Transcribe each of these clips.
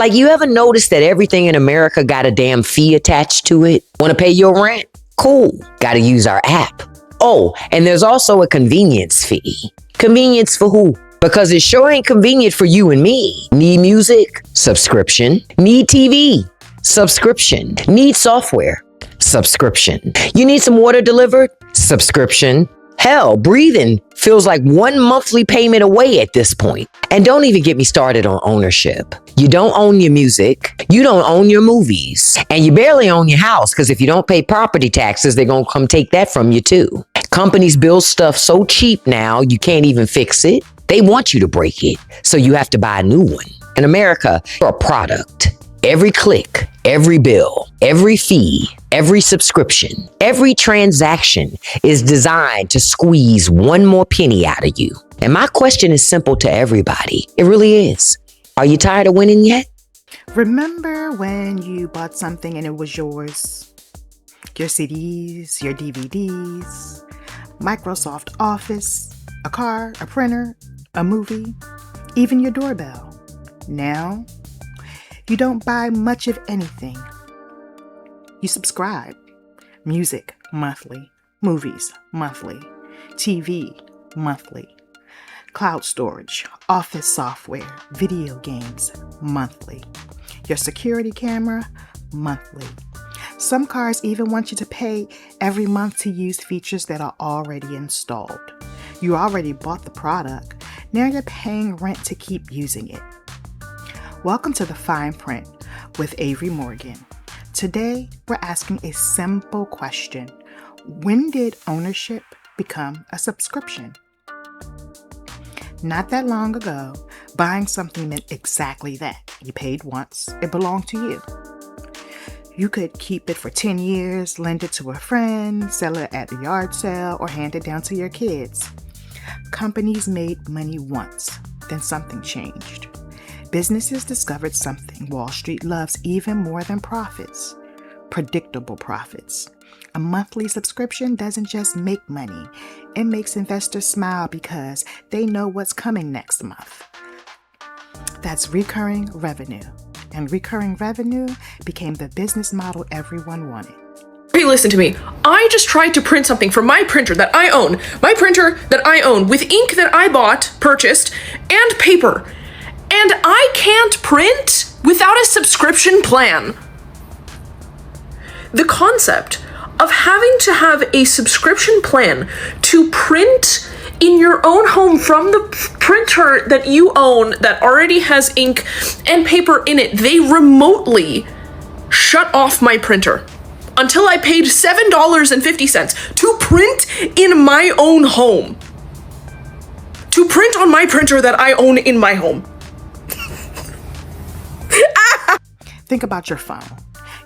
Like, you ever notice that everything in America got a damn fee attached to it? Want to pay your rent? Cool. Got to use our app. Oh, and there's also a convenience fee. Convenience for who? Because it sure ain't convenient for you and me. Need music? Subscription. Need TV? Subscription. Need software? Subscription. You need some water delivered? Subscription. Hell, breathing feels like one monthly payment away at this point. And don't even get me started on ownership. You don't own your music. You don't own your movies. And you barely own your house, because if you don't pay property taxes, they're going to come take that from you too. Companies build stuff so cheap now, you can't even fix it. They want you to break it, so you have to buy a new one. In America, you're a product. Every click, every bill, every fee, every subscription, every transaction is designed to squeeze one more penny out of you. And my question is simple to everybody. It really is. Are you tired of winning yet? Remember when you bought something and it was yours? Your CDs, your DVDs, Microsoft Office, a car, a printer, a movie, even your doorbell. Now, you don't buy much of anything. You subscribe. Music, monthly. Movies, monthly. TV, monthly. Cloud storage, office software, video games, monthly. Your security camera, monthly. Some cars even want you to pay every month to use features that are already installed. You already bought the product. Now you're paying rent to keep using it. Welcome to The Fine Print with Avery Morgan. Today, we're asking a simple question. When did ownership become a subscription? Not that long ago, buying something meant exactly that. You paid once, it belonged to you. You could keep it for 10 years, lend it to a friend, sell it at the yard sale, or hand it down to your kids. Companies made money once, then something changed. Businesses discovered something Wall Street loves even more than profits: predictable profits. A monthly subscription doesn't just make money, it makes investors smile because they know what's coming next month. That's recurring revenue. And recurring revenue became the business model everyone wanted. Hey, listen to me. I just tried to print something from my printer that I own. My printer that I own, with ink that I purchased, and paper. And I can't print without a subscription plan. The concept of having to have a subscription plan to print in your own home from the printer that you own that already has ink and paper in it, they remotely shut off my printer until I paid $7.50 to print in my own home. To print on my printer that I own in my home. Think about your phone.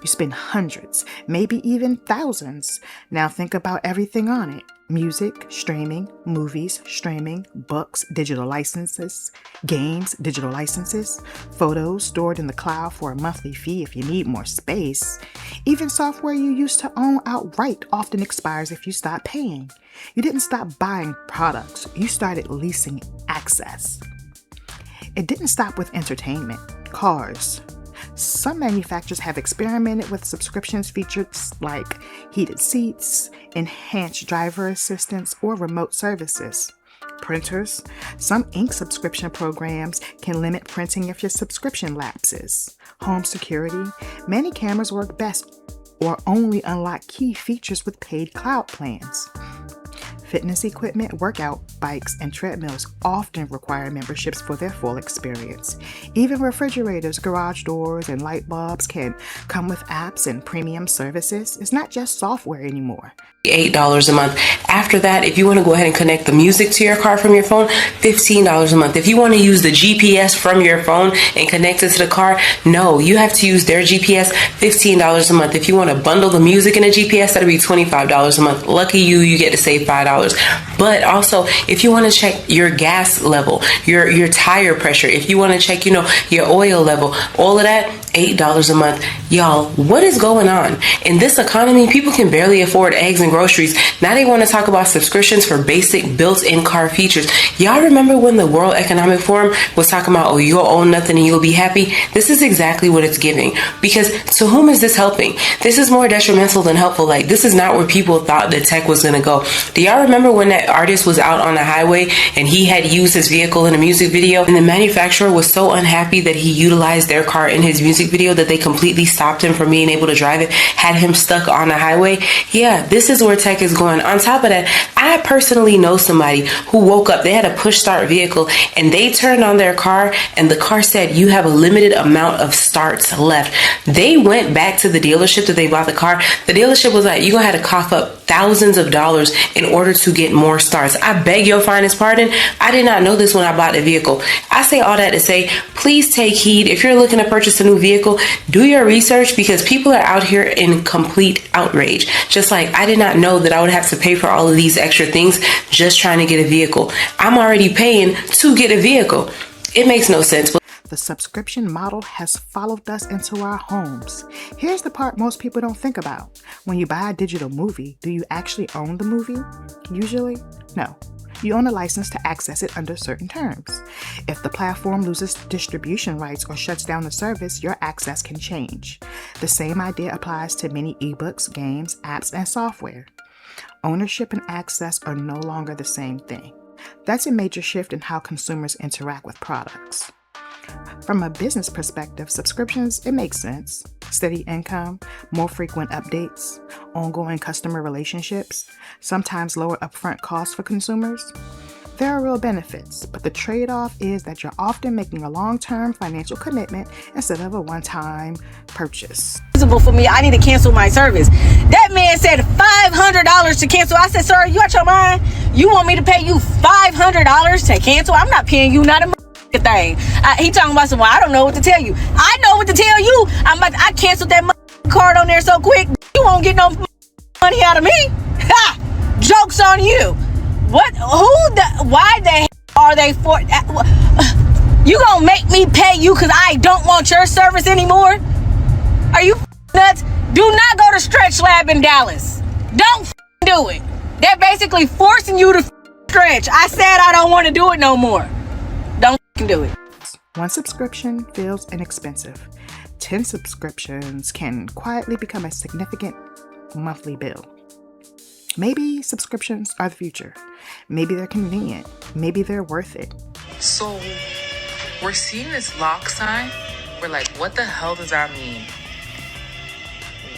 You spend hundreds, maybe even thousands. Now think about everything on it. Music, streaming, movies, streaming, books, digital licenses, games, digital licenses, photos stored in the cloud for a monthly fee if you need more space. Even software you used to own outright often expires if you stop paying. You didn't stop buying products. You started leasing access. It didn't stop with entertainment, cars. Some manufacturers have experimented with subscriptions features like heated seats, enhanced driver assistance, or remote services. Printers. Some ink subscription programs can limit printing if your subscription lapses. Home security. Many cameras work best or only unlock key features with paid cloud plans. Fitness equipment, workout bikes, and treadmills often require memberships for their full experience. Even refrigerators, garage doors, and light bulbs can come with apps and premium services. It's not just software anymore. $8 a month. After that, if you want to go ahead and connect the music to your car from your phone, $15 a month. If you want to use the GPS from your phone and connect it to the car, no, you have to use their GPS, $15 a month. If you want to bundle the music in a GPS, that'll be $25 a month. Lucky you, you get to save $5. But also, if you want to check your gas level, your tire pressure, if you want to check, your oil level, all of that, $8 a month. Y'all, what is going on? In this economy, people can barely afford eggs and groceries. Now they want to talk about subscriptions for basic built-in car features. Y'all remember when the World Economic Forum was talking about, oh, you'll own nothing and you'll be happy? This is exactly what it's giving. Because to whom is this helping? This is more detrimental than helpful. Like, this is not where people thought that tech was going to go. Do y'all remember when that artist was out on the highway and he had used his vehicle in a music video, and the manufacturer was so unhappy that he utilized their car in his music video that they completely stopped him from being able to drive it, had him stuck on the highway? Yeah, this is where tech is going. On top of that, I personally know somebody who woke up, they had a push start vehicle, and they turned on their car and the car said, you have a limited amount of starts left. They went back to the dealership that they bought the car. The dealership was like, you're gonna have to cough up thousands of dollars in order to get more starts. I beg your finest pardon. I did not know this when I bought the vehicle. I say all that to say, please take heed. If you're looking to purchase a new vehicle, do your research, because people are out here in complete outrage. Just like I did not know that I would have to pay for all of these extra things just trying to get a vehicle. I'm already paying to get a vehicle. It makes no sense. The subscription model has followed us into our homes. Here's the part most people don't think about. When you buy a digital movie, do you actually own the movie? Usually, no. You own a license to access it under certain terms. If the platform loses distribution rights or shuts down the service, your access can change. The same idea applies to many ebooks, games, apps, and software. Ownership and access are no longer the same thing. That's a major shift in how consumers interact with products. From a business perspective, subscriptions, it makes sense. Steady income, more frequent updates, ongoing customer relationships, sometimes lower upfront costs for consumers. There are real benefits, but the trade-off is that you're often making a long-term financial commitment instead of a one-time purchase. For me, I need to cancel my service. That man said $500 to cancel. I said, sir, you out your mind? You want me to pay you $500 to cancel? I'm not paying you not a thing. He talking about some, well, I don't know what to tell you. I know what to tell you. I canceled that card on there so quick. You won't get no money out of me. Ha! Joke's on you. What? Why the hell are they for? You gonna make me pay you because I don't want your service anymore? Are you nuts? Do not go to Stretch Lab in Dallas. Don't do it. They're basically forcing you to stretch. I said I don't want to do it no more. Don't do it. One subscription feels inexpensive. 10 subscriptions can quietly become a significant monthly bill. Maybe subscriptions are the future. Maybe they're convenient. Maybe they're worth it. So we're seeing this lock sign. We're like, what the hell does that mean?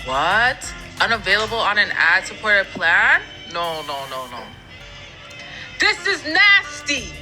What? Unavailable on an ad-supported plan? No. This is nasty.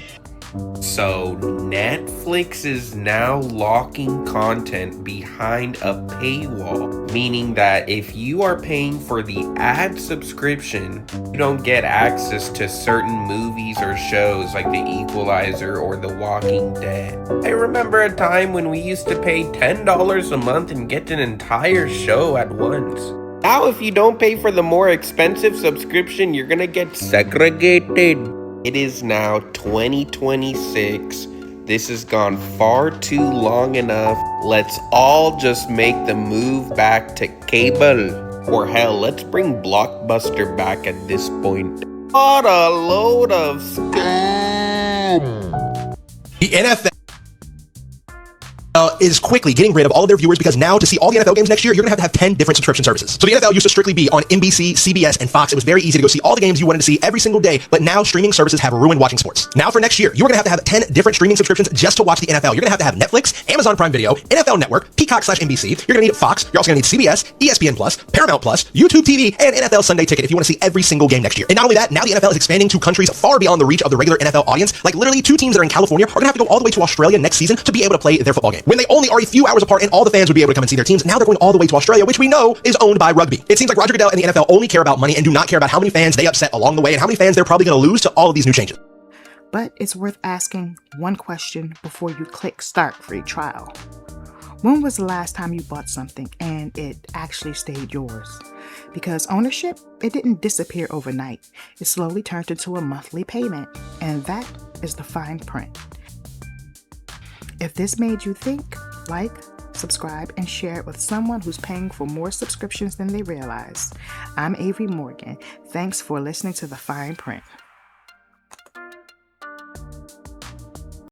So Netflix is now locking content behind a paywall, meaning that if you are paying for the ad subscription, you don't get access to certain movies or shows like The Equalizer or The Walking Dead. I remember a time when we used to pay $10 a month and get an entire show at once. Now if you don't pay for the more expensive subscription, you're gonna get segregated. It is now 2026. This has gone far too long enough. Let's all just make the move back to cable. Or hell, let's bring Blockbuster back at this point. What a load of scam. The NFL is quickly getting rid of all of their viewers because now to see all the NFL games next year, you're going to have 10 different subscription services. So the NFL used to strictly be on NBC, CBS, and Fox. It was very easy to go see all the games you wanted to see every single day, but now streaming services have ruined watching sports. Now for next year, you're going to have 10 different streaming subscriptions just to watch the NFL. You're going to have Netflix, Amazon Prime Video, NFL Network, Peacock/NBC. You're going to need Fox. You're also going to need CBS, ESPN+, Paramount+, YouTube TV, and NFL Sunday Ticket if you want to see every single game next year. And not only that, now the NFL is expanding to countries far beyond the reach of the regular NFL audience. Like literally 2 teams that are in California are going to have to go all the way to Australia next season to be able to play their football game. When they only are a few hours apart and all the fans would be able to come and see their teams, now they're going all the way to Australia, which we know is owned by rugby. It seems like Roger Goodell and the NFL only care about money and do not care about how many fans they upset along the way and how many fans they're probably going to lose to all of these new changes. But it's worth asking one question before you click start free trial. When was the last time you bought something and it actually stayed yours? Because ownership, it didn't disappear overnight. It slowly turned into a monthly payment, and that is the fine print. If this made you think, like, subscribe, and share it with someone who's paying for more subscriptions than they realize. I'm Avery Morgan. Thanks for listening to The Fine Print.